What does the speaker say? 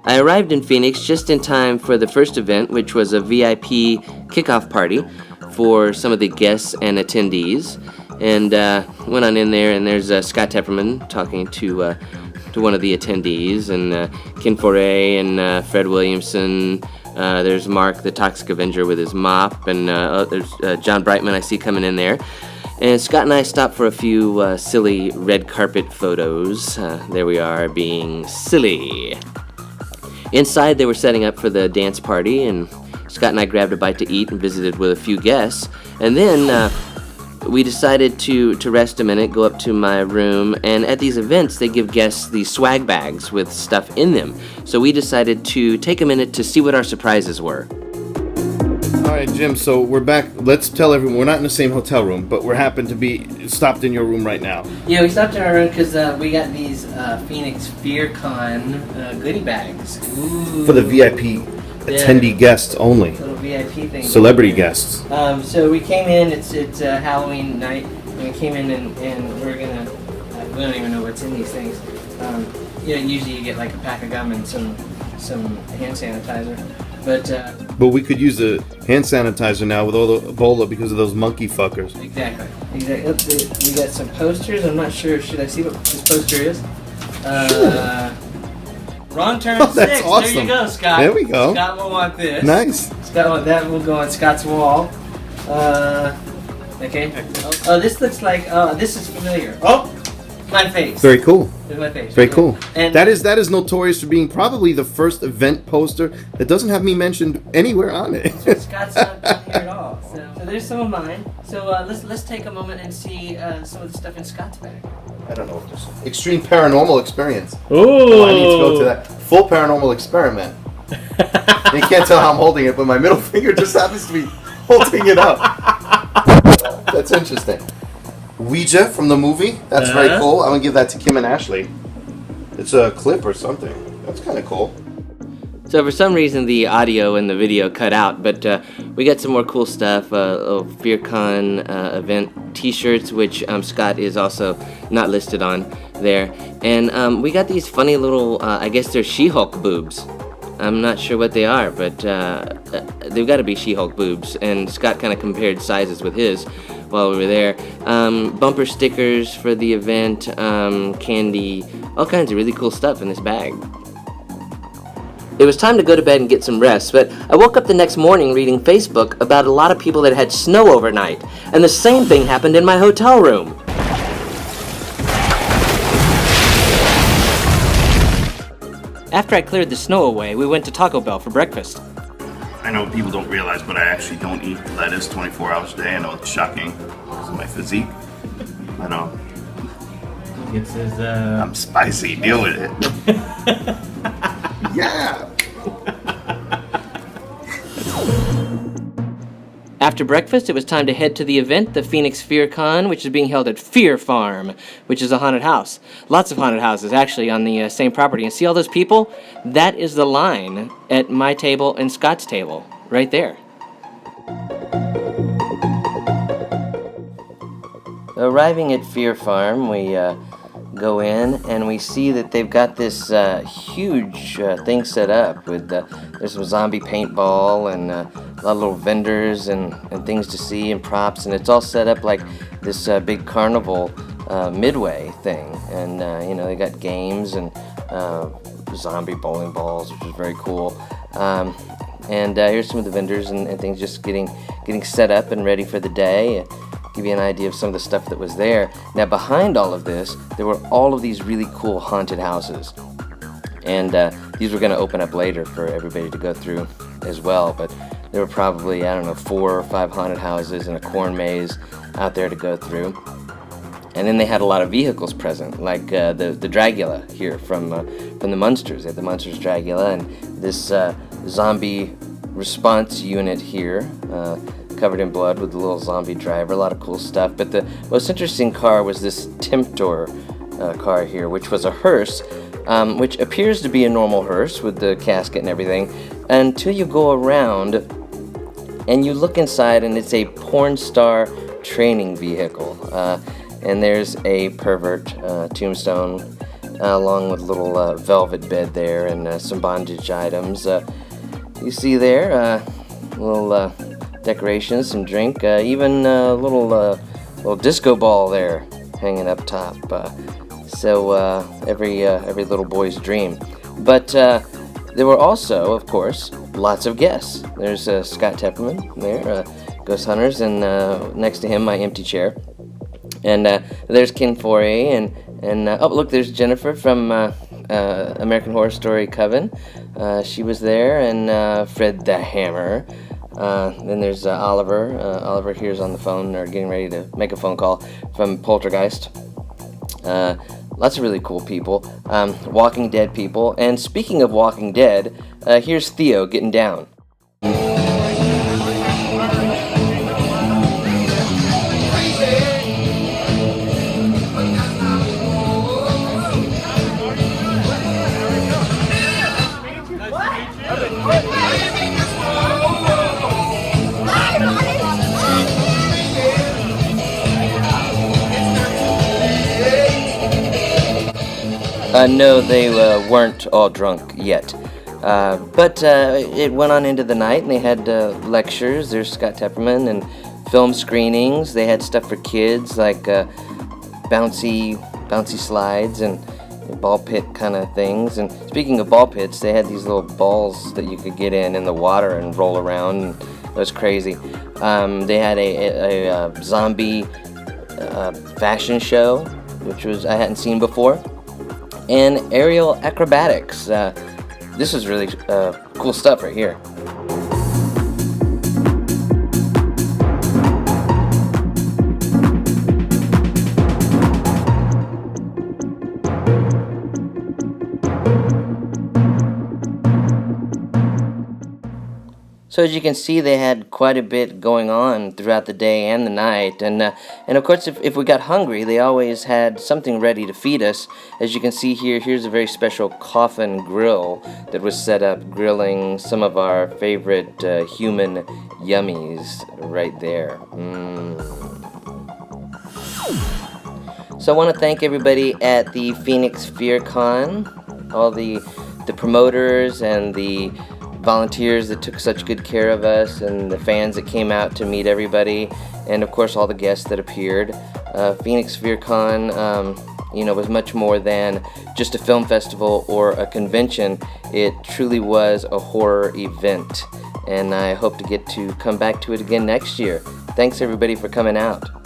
I arrived in Phoenix just in time for the first event, which was a VIP kickoff party for some of the guests and attendees. And went on in there, and there's Scott Tepperman talking to one of the attendees, and Ken Foray and Fred Williamson. There's Mark, the Toxic Avenger, with his mop, and there's John Brightman I see coming in there. And Scott and I stopped for a few silly red carpet photos. There we are, being silly. Inside, they were setting up for the dance party, and Scott and I grabbed a bite to eat and visited with a few guests. And then we decided to rest a minute, go up to my room, and at these events, they give guests these swag bags with stuff in them. So we decided to take a minute to see what our surprises were. All right, Jim, so we're back. Let's tell everyone, we're not in the same hotel room, but we happen to be stopped in your room right now. Yeah, we stopped in our room because we got these Phoenix Fearcon goodie bags. Ooh. For the VIP attendee guests only. Little VIP thing. Celebrity guests. So we came in, it's Halloween night, and we came in and we're going to, we don't even know what's in these things. Usually you get like a pack of gum and some hand sanitizer. But we could use the hand sanitizer now with all the Ebola because of those monkey fuckers. Exactly. We got some posters. I'm not sure. Should I see what this poster is? Wrong turn 6. That's awesome. There you go, Scott. There we go. Scott will want this. Nice. Scott, that will go on Scott's wall. Okay. Oh, this looks like. This is familiar. Oh, my face. Very cool. There's my face. Very cool. And that is notorious for being probably the first event poster that doesn't have me mentioned anywhere on it. Scott's not here at all. So there's some of mine. So let's take a moment and see some of the stuff in Scott's bag. I don't know what this is. Extreme paranormal experience. Ooh. Oh, I need to go to that full paranormal experiment. You can't tell how I'm holding it, but my middle finger just happens to be holding it up. That's interesting. Ouija from the movie. That's very cool. I'm going to give that to Kim and Ashley. It's a clip or something. That's kind of cool. So for some reason the audio and the video cut out, but we got some more cool stuff. Fearcon event t-shirts, which Scott is also not listed on there. And we got these funny little, I guess they're She-Hulk boobs. I'm not sure what they are, but they've got to be She-Hulk boobs. And Scott kind of compared sizes with his while we were there. Bumper stickers for the event, candy, all kinds of really cool stuff in this bag. It was time to go to bed and get some rest, but I woke up the next morning reading Facebook about a lot of people that had snow overnight, and the same thing happened in my hotel room. After I cleared the snow away, we went to Taco Bell for breakfast. I know people don't realize, but I actually don't eat lettuce 24 hours a day. I know it's shocking. It's my physique. I know. It says, I'm spicy. Deal with it. Yeah. After breakfast, it was time to head to the event, the Phoenix Fearcon, which is being held at Fear Farm, which is a haunted house. Lots of haunted houses, actually, on the same property. And see all those people? That is the line at my table and Scott's table, right there. Arriving at Fear Farm, we go in and we see that they've got this huge thing set up with there's some zombie paintball and a lot of little vendors and things to see and props, and it's all set up like this big carnival midway thing, and they got games and zombie bowling balls, which is very cool. And here's some of the vendors and things just getting set up and ready for the day. Give you an idea of some of the stuff that was there. Now behind all of this, there were all of these really cool haunted houses. And these were going to open up later for everybody to go through as well. But there were probably, 4 or 5 haunted houses and a corn maze out there to go through. And then they had a lot of vehicles present, like the Dragula here from the Munsters. They had the Munsters Dragula and this zombie response unit here. Covered in blood with the little zombie driver, a lot of cool stuff. But the most interesting car was this Temptor car here, which was a hearse, which appears to be a normal hearse with the casket and everything, until you go around and you look inside and it's a porn star training vehicle. And there's a pervert tombstone along with a little velvet bed there and some bondage items. You see there, little decorations, some drink, even a little disco ball there hanging up top. So every little boy's dream. But there were also, of course, lots of guests. There's Scott Tepperman there, Ghost Hunters, and next to him, my empty chair. And there's Ken Forey, and oh, look, there's Jennifer from American Horror Story Coven. She was there, and Fred the Hammer. Then there's Oliver. Oliver here's on the phone, or getting ready to make a phone call from Poltergeist. Lots of really cool people, Walking Dead people. And speaking of Walking Dead, here's Theo getting down. No, they weren't all drunk yet. But it went on into the night, and they had lectures. There's Scott Tepperman, and film screenings. They had stuff for kids, like bouncy slides and ball pit kind of things. And speaking of ball pits, they had these little balls that you could get in the water and roll around, and it was crazy. They had a zombie fashion show, which I hadn't seen before. And aerial acrobatics. This is really cool stuff right here. So as you can see, they had quite a bit going on throughout the day and the night, and of course, if we got hungry, they always had something ready to feed us. As you can see here, here's a very special coffin grill that was set up, grilling some of our favorite human yummies right there. So I want to thank everybody at the Phoenix Fearcon, all the promoters and the volunteers that took such good care of us, and the fans that came out to meet everybody, and of course all the guests that appeared. Phoenix Fearcon, was much more than just a film festival or a convention. It truly was a horror event, and I hope to get to come back to it again next year. Thanks everybody for coming out.